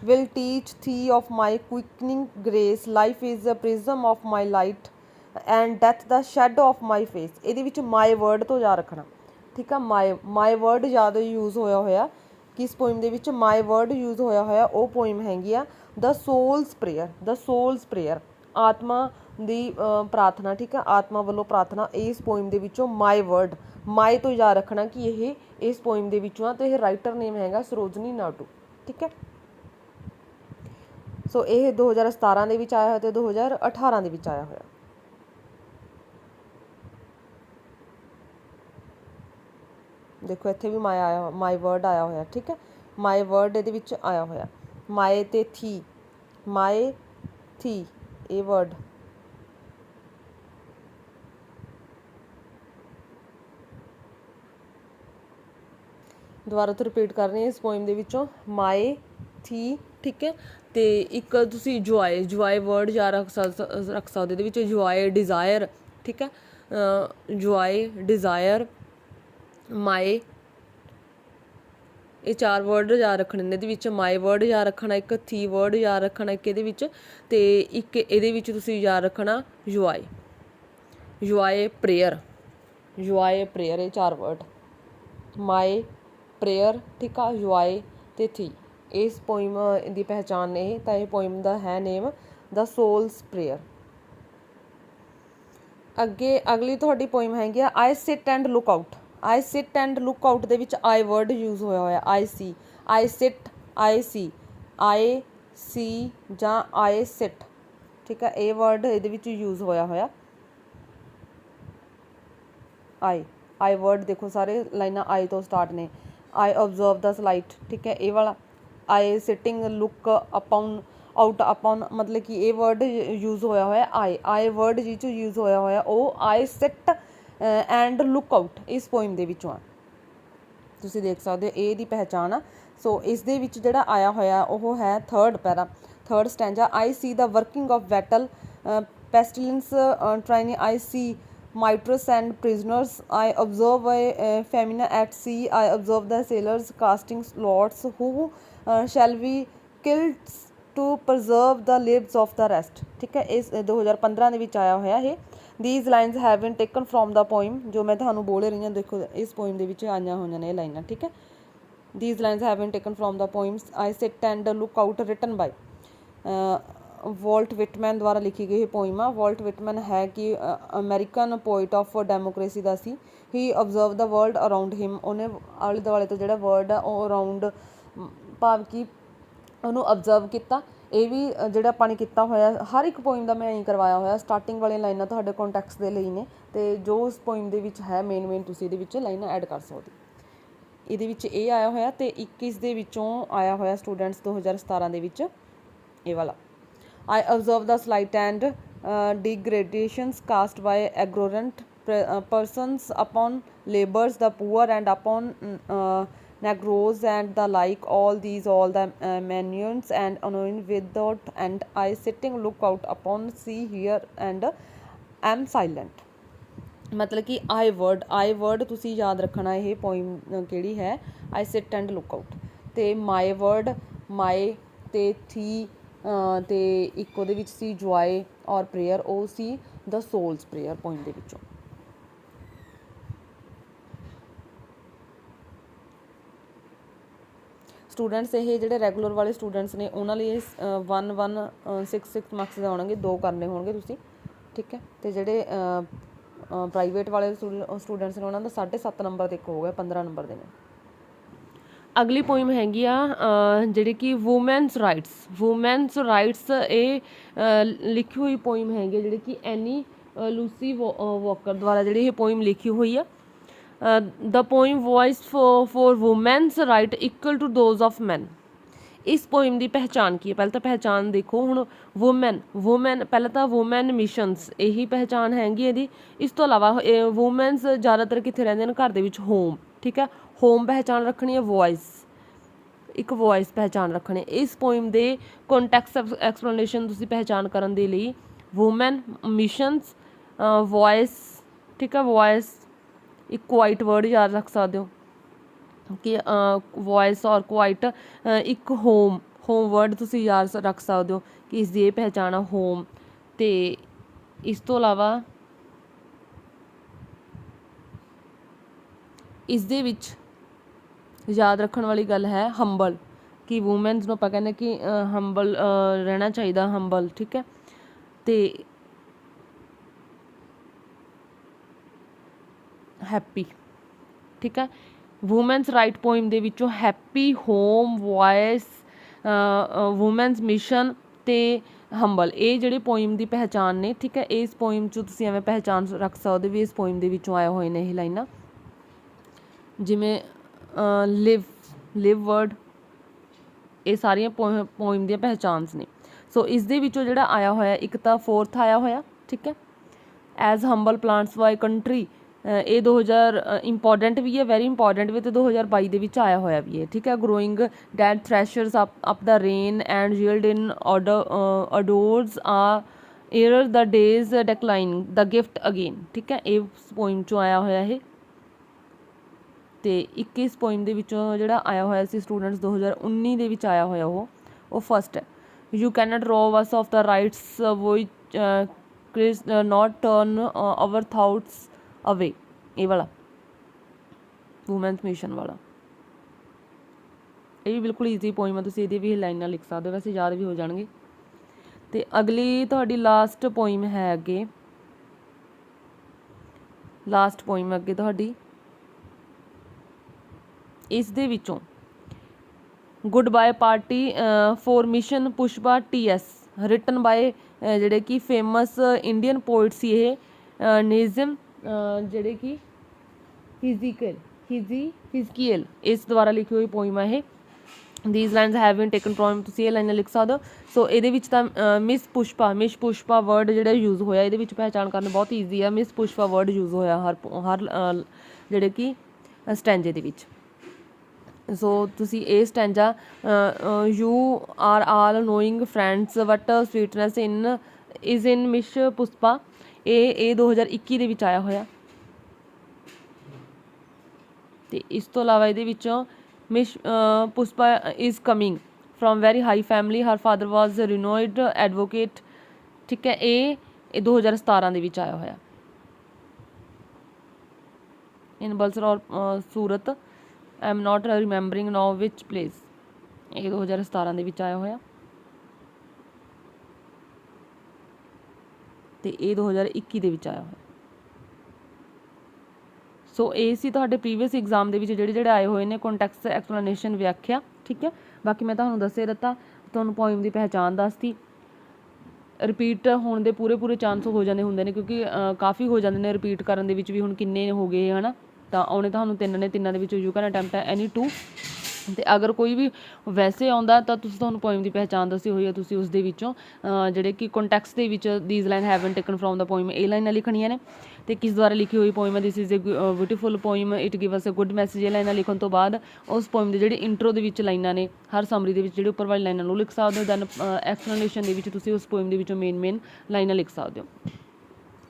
will teach thee of my quickening grace, life is a prism of my light and death the shadow of my face। ਇਹਦੇ ਵਿੱਚ my word ਤੋਂ ਯਾਦ ਰੱਖਣਾ, ਠੀਕ ਆ। my word ਯਾਦ use ਹੋਇਆ ਕਿਸ ਪੋਇਮ ਦੇ ਵਿੱਚ my word ਯੂਜ਼ ਹੋਇਆ ਉਹ ਪੋਇਮ ਹੈਗੀ ਆ the soul's prayer, ਆਤਮਾ ਦੀ ਪ੍ਰਾਰਥਨਾ, ਠੀਕ ਆ, ਆਤਮਾ ਵੱਲੋਂ ਪ੍ਰਾਰਥਨਾ। ਇਸ ਪੋਇਮ ਦੇ ਵਿੱਚੋਂ my word, my ਤੋਂ ਯਾਦ ਰੱਖਣਾ ਕਿ ਇਹ ਇਸ ਪੋਇਮ ਦੇ ਵਿੱਚੋਂ ਆ, ਤੇ ਇਹ ਰਾਈਟਰ ਨੇਮ ਹੈਗਾ ਸਰੋਜਨੀ ਨਾਇਡੂ, ਠੀਕ ਹੈ। ਸੋ ਇਹ 2017 ਦੇ ਵਿੱਚ ਆਇਆ ਹੋਇਆ ਤੇ 2018 ਦੇ ਵਿੱਚ ਆਇਆ ਹੋਇਆ। ਦੇਖੋ ਇੱਥੇ ਵੀ ਮਾਈ ਵਰਡ ਆਇਆ ਹੋਇਆ, ਠੀਕ ਹੈ। ਮਾਈ ਵਰਡ ਇਹਦੇ ਵਿੱਚ ਆਇਆ ਹੋਇਆ, ਮਾਏ ਤੇ ਥੀ, ਮਾਏ ਥੀ ਇਹ ਵਰਡ। ਦੁਬਾਰਾ ਤੋਂ ਰਿਪੀਟ ਕਰ ਰਹੇ ਹਾਂ, ਇਸ ਪੋਇਮ ਦੇ ਵਿੱਚੋਂ ਮਾਏ ਥੀ, ਠੀਕ ਹੈ। ਤੇ ਇੱਕ ਤੁਸੀਂ ਜੁਆਏ ਵਰਡ ਯਾਦ ਰੱਖ ਸਕਦੇ, ਇਹਦੇ ਵਿੱਚ ਜੁਆਏ ਡਿਜ਼ਾਇਰ, ਠੀਕ ਹੈ। ਜੁਆਏ ਡਿਜ਼ਾਇਰ ਮਾਏ, ਇਹ 4 ਵਰਡ ਯਾਦ ਰੱਖਣੇ ਨੇ। ਇਹਦੇ ਵਿੱਚ ਮਾਈ ਵਰਡ ਯਾਦ ਰੱਖਣਾ, ਇੱਕ ਥੀ ਵਰਡ ਯਾਦ ਰੱਖਣਾ ਇੱਕ ਇਹਦੇ ਵਿੱਚ, ਤੇ ਇੱਕ ਇਹਦੇ ਵਿੱਚ ਤੁਸੀਂ ਯਾਦ ਰੱਖਣਾ ਜੁਆਏ ਪ੍ਰੇਅਰ, ਇਹ 4 ਵਰਡ, ਮਾਏ ਪ੍ਰੇਅਰ, ਠੀਕ ਆ, ਜੁਆਏ ਤੇ ਥੀ। ਇਸ ਪੋਇਮ ਦੀ ਪਹਿਚਾਣ ਨੇ ਤਾਂ ਇਹ ਪੋਇਮ ਦਾ ਹੈ ਨੇਮ ਦ ਸੋਲਸ ਪ੍ਰੇਅਰ। ਅਗਲੀ ਤੁਹਾਡੀ ਪੋਇਮ ਹੈਗੀ ਆ I sit and look out. I sit and look out ਦੇ ਵਿੱਚ ਆਈ ਵਰਡ ਯੂਜ਼ ਹੋਇਆ ਆਈ ਸੀ, ਆਈ ਸਿਟ, ਆਈ ਸੀ ਜਾਂ ਆਈ ਸਿਟ, ਠੀਕ ਹੈ। ਇਹ ਵਰਡ ਇਹਦੇ ਵਿੱਚ ਯੂਜ਼ ਹੋਇਆ ਆਈ ਵਰਡ। ਦੇਖੋ ਸਾਰੇ ਲਾਈਨਾਂ ਆਈ ਤੋਂ ਸਟਾਰਟ ਨੇ। ਆਈ ਓਬਜ਼ਰਵ ਦ ਸਲਾਈਟ, ਠੀਕ ਹੈ, ਇਹ ਵਾਲਾ। ਆਈ sitting look upon, out upon, ਮਤਲਬ ਕਿ ਇਹ ਵਰਡ ਯੂਜ਼ ਹੋਇਆ ਆਈ ਵਰਡ ਜਿਹ 'ਚ ਯੂਜ਼ ਹੋਇਆ ਉਹ ਆਈ ਸਿਟ ਐਂਡ ਲੁੱਕ ਆਊਟ ਇਸ ਪੋਇਮ ਦੇ ਵਿੱਚੋਂ ਆ। ਤੁਸੀਂ ਦੇਖ ਸਕਦੇ ਹੋ ਇਹਦੀ ਪਹਿਚਾਣ ਆ। ਸੋ ਇਸ ਦੇ ਵਿੱਚ ਜਿਹੜਾ ਆਇਆ ਹੋਇਆ ਉਹ ਹੈ third stanza. I see the working of battle pestilence tyranny, I see mitres and prisoners, I observe a famine at sea, I observe the sailors casting lots, who shall be killed to preserve the lives of the rest, ਠੀਕ ਹੈ। ਇਸ 2015 ਦੇ ਵਿੱਚ ਆਇਆ ਹੋਇਆ ਇਹ। These lines have been taken from the poem, ਜੋ ਮੈਂ ਤੁਹਾਨੂੰ ਬੋਲ ਰਹੀ ਹਾਂ, ਦੇਖੋ ਇਸ ਪੋਇਮ ਦੇ ਵਿੱਚ ਆਈਆਂ ਹੋਈਆਂ ਨੇ ਇਹ ਲਾਈਨਾਂ, ਠੀਕ ਹੈ। These lines have been taken from the poems I sit and look out, written by Walt Whitman ਦੁਆਰਾ ਲਿਖੀ ਗਈ ਇਹ ਪੋਇਮ ਆ। ਵੋਲਟ ਵਿਟਮੈਨ ਹੈ ਕਿ ਅਮਰੀਕਨ ਪੋਇਟ ਆਫ ਡੈਮੋਕ੍ਰੇਸੀ ਦਾ ਸੀ। He observe the world around him, ਉਹਨੇ ਆਲੇ ਦੁਆਲੇ ਤੋਂ ਜਿਹੜਾ ਵਰਡ ਆ ਉਹ ਅਰਾਊਂਡ, ਭਾਵ ਕਿ ਉਹਨੂੰ ਓਬਜ਼ਰਵ ਕੀਤਾ। ਇਹ ਵੀ ਜਿਹੜਾ ਆਪਾਂ ਨੇ ਕੀਤਾ ਹੋਇਆ ਹਰ ਇੱਕ ਪੋਇਮ ਦਾ ਮੈਂ ਇਹੀ ਕਰਵਾਇਆ ਹੋਇਆ। ਸਟਾਰਟਿੰਗ ਵਾਲੀਆਂ ਲਾਈਨਾਂ ਤੁਹਾਡੇ ਕੰਟੈਕਸਟ ਦੇ ਲਈ ਨੇ, ਤੇ ਜੋ ਉਸ ਪੋਇਮ ਦੇ ਵਿੱਚ ਹੈ ਮੇਨ ਤੁਸੀਂ ਇਹਦੇ ਵਿੱਚ ਲਾਈਨਾਂ ਐਡ ਕਰ ਸਕਦੇ। ਇਹਦੇ ਵਿੱਚ ਇਹ ਆਇਆ ਹੋਇਆ, ਤੇ 21 ਦੇ ਵਿੱਚੋਂ ਆਇਆ ਹੋਇਆ ਸਟੂਡੈਂਟਸ 2017 ਦੇ ਵਿੱਚ ਇਹ ਵਾਲਾ। I observe the slight and degradations cast by ignorant persons upon labourers, the poor, and upon negroes and the like. All the menuets and annoying without, and I sitting look out upon sea here and am silent। ਮਤਲਬ ਕਿ ਆਈ word ਤੁਸੀਂ ਯਾਦ ਰੱਖਣਾ। ਇਹ poem ਕਿਹੜੀ ਹੈ? ਆਈ sit and look out. ਤੇ ਮਾਈ word, ਮਾਈ ਤੇ ਥੀ, ਤੇ ਇੱਕ ਉਹਦੇ ਵਿੱਚ ਸੀ ਜੁਆਏ ਔਰ ਪ੍ਰੇਅਰ, ਉਹ ਸੀ ਦ ਸੋਲਸ ਪ੍ਰੇਅਰ ਪੋਇਮ ਦੇ ਵਿੱਚੋਂ। ਸਟੂਡੈਂਟਸ ਇਹ ਜਿਹੜੇ ਰੈਗੂਲਰ ਵਾਲੇ ਸਟੂਡੈਂਟਸ ਨੇ ਉਹਨਾਂ ਲਈ 116 ਮਾਰਕਸ ਦੇ ਆਉਣਗੇ, 2 ਕਰਨੇ ਹੋਣਗੇ ਤੁਸੀਂ, ਠੀਕ ਹੈ। ਤੇ ਜਿਹੜੇ ਪ੍ਰਾਈਵੇਟ ਵਾਲੇ ਸਟੂਡੈਂਟਸ ਨੇ ਉਹਨਾਂ ਦਾ 7.5 ਨੰਬਰ ਤੇ ਇੱਕ ਹੋ ਗਿਆ, 15 ਨੰਬਰ ਦੇ ਨੇ। ਅਗਲੀ ਪੋਇਮ ਹੈਗੀ ਆ ਜਿਹੜੀ ਕਿ ਵੂਮੈਨਸ ਰਾਈਟਸ। ਇਹ ਲਿਖੀ ਹੋਈ ਪੋਇਮ ਹੈਗੀ ਜਿਹੜੀ ਕਿ ਲੂਸੀ ਵਾਕਰ ਦੁਆਰਾ ਜਿਹੜੀ ਇਹ ਪੋਇਮ ਲਿਖੀ ਹੋਈ ਆ। The poem voice for women's right equal to those of man. ਇਸ ਪੋਇਮ ਦੀ ਪਹਿਚਾਣ ਕੀ ਹੈ? ਪਹਿਲਾਂ ਤਾਂ ਪਹਿਚਾਣ ਦੇਖੋ ਹੁਣ, ਵੂਮੈਨ ਪਹਿਲਾਂ ਤਾਂ ਵੂਮੈਨ ਮਿਸ਼ਨਸ ਇਹੀ ਪਹਿਚਾਣ ਹੈਗੀ ਇਹਦੀ। ਇਸ ਤੋਂ ਇਲਾਵਾ ਵੂਮੈਨਸ ਜ਼ਿਆਦਾਤਰ ਕਿੱਥੇ ਰਹਿੰਦੇ ਨੇ? ਘਰ ਦੇ ਵਿੱਚ, ਹੋਮ, ਠੀਕ ਹੈ। ਹੋਮ ਪਹਿਚਾਣ ਰੱਖਣੀ ਹੈ, ਵੋਇਸ, ਇੱਕ ਵੋਇਸ ਪਹਿਚਾਣ ਰੱਖਣੀ। ਇਸ ਪੋਇਮ ਦੇ ਕੰਟੈਕਸਟ ਐਕਸਪਲੇਨੇਸ਼ਨ ਤੁਸੀਂ ਪਹਿਚਾਣ ਕਰਨ ਦੇ ਲਈ ਵੂਮੈਨ, ਮਿਸ਼ਨਸ, ਵੋਇਸ, ਠੀਕ ਹੈ। ਵੋਇਸ ਇੱਕ ਕੁਆਇਟ ਵਰਡ ਯਾਦ ਰੱਖ ਸਕਦੇ ਹੋ ਕਿ ਵੋਇਸ ਔਰ ਕੁਆਇਟ। ਇੱਕ ਹੋਮ ਵਰਡ ਤੁਸੀਂ ਯਾਦ ਰੱਖ ਸਕਦੇ ਹੋ ਕਿ ਇਸ ਦੀ ਇਹ ਪਹਿਚਾਣ ਆ, ਹੋਮ। ਅਤੇ ਇਸ ਤੋਂ ਇਲਾਵਾ ਇਸ ਦੇ ਵਿੱਚ ਯਾਦ ਰੱਖਣ ਵਾਲੀ ਗੱਲ ਹੈ ਹੰਬਲ, ਕਿ ਵੂਮੈਨਸ ਨੂੰ ਆਪਾਂ ਕਹਿੰਦੇ ਕਿ ਹੰਬਲ ਰਹਿਣਾ ਚਾਹੀਦਾ, ਹੰਬਲ, ਠੀਕ ਹੈ। ਅਤੇ ਹੈਪੀ, ਠੀਕ ਹੈ। ਵੂਮੈਨਸ ਰਾਈਟ ਪੋਇਮ ਦੇ ਵਿੱਚੋਂ happy, home, voice, woman's mission ਅਤੇ ਹੰਬਲ, ਇਹ ਜਿਹੜੇ ਪੋਇਮ ਦੀ ਪਹਿਚਾਣ ਨੇ, ਠੀਕ ਹੈ। ਇਸ ਪੋਇਮ 'ਚੋਂ ਤੁਸੀਂ ਐਵੇਂ ਪਹਿਚਾਣ ਰੱਖ ਸਕਦੇ ਵੀ ਇਸ ਪੋਇਮ ਦੇ ਵਿੱਚੋਂ ਆਏ ਹੋਏ ਨੇ ਇਹ ਲਾਈਨਾਂ। ਜਿਵੇਂ ਲਿਵ ਵਰਡ, ਇਹ ਸਾਰੀਆਂ ਪੋਇਮ ਦੀਆਂ ਪਹਿਚਾਨਸ ਨੇ। ਸੋ ਇਸ ਦੇ ਵਿੱਚੋਂ ਜਿਹੜਾ ਆਇਆ ਹੋਇਆ, ਇੱਕ ਤਾਂ 4th ਆਇਆ ਹੋਇਆ, ਠੀਕ ਹੈ, ਐਜ਼ ਹੰਬਲ ਪਲਾਂਟਸ ਬਾਈ ਕੰਟਰੀ। ਇਹ 2000 ਇੰਪੋਰਟੈਂਟ ਵੀ ਹੈ, ਵੈਰੀ ਇੰਪੋਰਟੈਂਟ ਵੀ, ਅਤੇ 2022 ਦੇ ਵਿੱਚ ਆਇਆ ਹੋਇਆ ਵੀ ਹੈ, ਠੀਕ ਹੈ। Growing dead threshers up the rain and yield in odours a air the days decline the gift again, ਠੀਕ ਹੈ। ਇਹ ਪੋਇਮ 'ਚੋਂ ਆਇਆ ਹੋਇਆ ਇਹ। ਅਤੇ ਇਸ ਪੋਇਮ ਦੇ ਵਿੱਚੋਂ ਜਿਹੜਾ ਆਇਆ ਹੋਇਆ ਸੀ ਸਟੂਡੈਂਟਸ 2019 ਦੇ ਵਿੱਚ ਆਇਆ ਹੋਇਆ ਉਹ ਫਸਟ ਹੈ। You can't rob us of the rights which Chris not turn our thoughts away, ਇਹ ਵਾਲਾ ਵੂਮੈਨਸ ਮਿਸ਼ਨ ਵਾਲਾ। ਇਹ ਵੀ ਬਿਲਕੁਲ ਈਜ਼ੀ ਪੋਇਮ ਆ, ਤੁਸੀਂ ਇਹਦੀ ਵੀ ਲਾਈਨਾਂ ਲਿਖ ਸਕਦੇ ਹੋ, ਵੈਸੇ ਯਾਦ ਵੀ ਹੋ ਜਾਣਗੇ। ਅਤੇ ਅਗਲੀ ਤੁਹਾਡੀ ਲਾਸਟ ਪੋਇਮ ਹੈ ਅੱਗੇ, ਲਾਸਟ ਪੋਇਮ ਅੱਗੇ ਤੁਹਾਡੀ ਇਸ ਦੇ ਵਿੱਚੋਂ goodbye party for mission Pushpa TS, written by ਜਿਹੜੇ ਕਿ ਫੇਮਸ ਇੰਡੀਅਨ ਪੋਇਟ ਸੀ ਇਹ, ਨਿਜ਼ਮ, ਜਿਹੜੇ ਕਿ ਹਿਜ਼ਕੀਏਲ, ਇਸ ਦੁਆਰਾ ਲਿਖੀ ਹੋਈ ਪੋਇਮ ਹੈ ਇਹ। These lines have been taken from, ਤੁਸੀਂ ਇਹ ਲਾਈਨਾਂ ਲਿਖ ਸਕਦੇ ਹੋ। ਸੋ ਇਹਦੇ ਵਿੱਚ ਤਾਂ ਮਿਸ ਪੁਸ਼ਪਾ ਵਰਡ ਜਿਹੜਾ ਯੂਜ਼ ਹੋਇਆ, ਇਹਦੇ ਵਿੱਚ ਪਹਿਚਾਣ ਕਰਨਾ ਬਹੁਤ ਈਜ਼ੀ ਆ। ਮਿਸ ਪੁਸ਼ਪਾ ਵਰਡ ਯੂਜ਼ ਹੋਇਆ ਹਰ ਜਿਹੜੇ ਕਿ ਸਟੈਂਜੇ ਦੇ ਵਿੱਚ। ਸੋ ਤੁਸੀਂ ਇਹ stanza, you are all knowing friends what sweetness is in miss Pushpa, ਇਹ 2021 ਦੇ ਵਿੱਚ ਆਇਆ ਹੋਇਆ। ਅਤੇ ਇਸ ਤੋਂ ਇਲਾਵਾ ਇਹਦੇ ਵਿੱਚੋਂ Miss Pushpa is coming from very high family, her father was renowned advocate, ਠੀਕ ਹੈ। ਇਹ 2017 ਦੇ ਵਿੱਚ ਆਇਆ ਹੋਇਆ। In Bulsar or Surat, I am not remembering now which place, ਇਹ 2017 ਦੇ ਵਿੱਚ ਆਇਆ ਹੋਇਆ। ਅਤੇ ਇਹ 2021 ਦੇ ਵਿੱਚ ਆਇਆ ਹੋਇਆ। ਸੋ ਇਹ ਸੀ ਤੁਹਾਡੇ ਪ੍ਰੀਵੀਅਸ ਐਗਜ਼ਾਮ ਦੇ ਵਿੱਚ ਜਿਹੜੇ ਆਏ ਹੋਏ ਨੇ ਕੰਟੈਕਸਟ ਐਕਸਪਲੇਨੇਸ਼ਨ, ਵਿਆਖਿਆ, ਠੀਕ ਹੈ। ਬਾਕੀ ਮੈਂ ਤੁਹਾਨੂੰ ਦੱਸੇ ਦਿੱਤਾ, ਤੁਹਾਨੂੰ ਪੋਇਮ ਦੀ ਪਹਿਚਾਣ ਦੱਸਤੀ। ਰਿਪੀਟ ਹੋਣ ਦੇ ਪੂਰੇ ਚਾਂਸ ਹੋ ਜਾਂਦੇ ਹੁੰਦੇ ਨੇ, ਕਿਉਂਕਿ ਕਾਫੀ ਹੋ ਜਾਂਦੇ ਨੇ ਰਿਪੀਟ ਕਰਨ ਦੇ ਵਿੱਚ ਵੀ। ਹੁਣ ਕਿੰਨੇ ਹੋ ਗਏ ਹੈ ਨਾ, ਤਾਂ ਆਉਣੇ ਤੁਹਾਨੂੰ 3 ਨੇ, 3 ਦੇ ਵਿੱਚ ਯੂ ਕੈਨ ਅਟੈਂਪਟ ਐਨੀ 2। ਅਤੇ ਅਗਰ ਕੋਈ ਵੀ ਵੈਸੇ ਆਉਂਦਾ ਤਾਂ ਤੁਹਾਨੂੰ ਪੋਇਮ ਦੀ ਪਹਿਚਾਣ ਦੱਸੀ ਹੋਈ ਹੈ, ਤੁਸੀਂ ਉਸ ਦੇ ਵਿੱਚੋਂ ਜਿਹੜੇ ਕਿ ਕੰਟੈਕਸਟ ਦੇ ਵਿੱਚ these line have been taken from the poem, ਇਹ ਲਾਈਨਾਂ ਲਿਖਣੀਆਂ ਨੇ। ਅਤੇ ਕਿਸ ਦੁਆਰਾ ਲਿਖੀ ਹੋਈ ਪੋਇਮ ਹੈ? This is a beautiful poem, it give us a good message. ਇਹ ਲਾਈਨਾਂ ਲਿਖਣ ਤੋਂ ਬਾਅਦ ਉਸ ਪੋਇਮ ਦੇ ਜਿਹੜੇ ਇੰਟਰੋ ਦੇ ਵਿੱਚ ਲਾਈਨਾਂ ਨੇ, ਹਰ ਸਮਰੀ ਦੇ ਵਿੱਚ ਜਿਹੜੇ ਉੱਪਰ ਵਾਲੀ ਲਾਈਨਾਂ ਨੂੰ ਲਿਖ ਸਕਦੇ ਹੋ। ਦੈਨ ਐਕਸਪਲੇਨੇਸ਼ਨ ਦੇ ਵਿੱਚ ਤੁਸੀਂ ਉਸ ਪੋਇਮ ਦੇ ਵਿੱਚੋਂ ਮੇਨ ਲਾਈਨਾਂ ਲਿਖ ਸਕਦੇ ਹੋ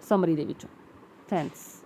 ਸਮਰੀ ਦੇ ਵਿੱਚੋਂ। ਥੈਂਕਸ।